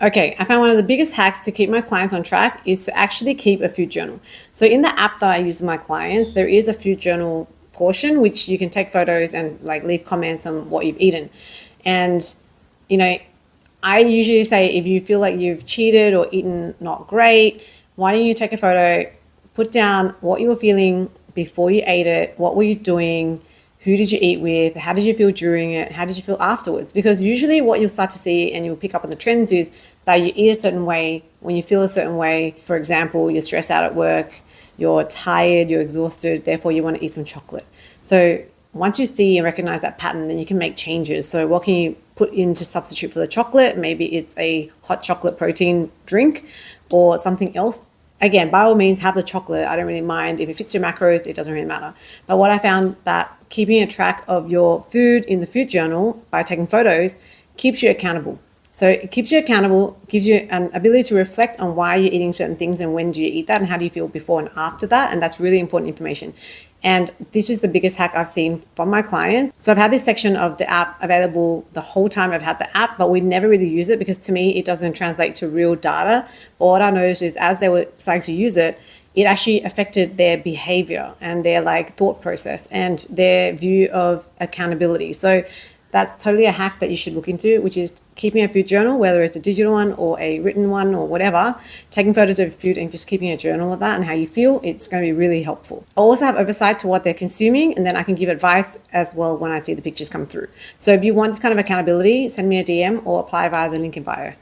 Okay, I found one of the biggest hacks to keep my clients on track is to actually keep a food journal. So in the app that I use with my clients, there is a food journal portion which you can take photos and like leave comments on what you've eaten. And you know, I usually say if you feel like you've cheated or eaten not great, why don't you take a photo, put down what you were feeling before you ate it, what were you doing, who did you eat with, how did you feel during it, how did you feel afterwards? Because usually what you'll start to see and you'll pick up on the trends is that you eat a certain way when you feel a certain way. For example, you're stressed out at work, you're tired, you're exhausted, therefore you want to eat some chocolate. So once you see and recognize that pattern, then you can make changes. So what can you put in to substitute for the chocolate? Maybe it's a hot chocolate protein drink or something else. Again, by all means, have the chocolate. I don't really mind. If it fits your macros, it doesn't really matter. But what I found that keeping a track of your food in the food journal by taking photos keeps you accountable. So it keeps you accountable, gives you an ability to reflect on why you're eating certain things and when do you eat that and how do you feel before and after that. And that's really important information. And this is the biggest hack I've seen from my clients. So I've had this section of the app available the whole time I've had the app, but we never really use it because to me, it doesn't translate to real data. But what I noticed is as they were starting to use it, it actually affected their behavior and their like thought process and their view of accountability. So that's totally a hack that you should look into, which is keeping a food journal, whether it's a digital one or a written one or whatever, taking photos of food and just keeping a journal of that and how you feel. It's going to be really helpful. I also have oversight to what they're consuming, and then I can give advice as well when I see the pictures come through. So if you want this kind of accountability, send me a DM or apply via the link in bio.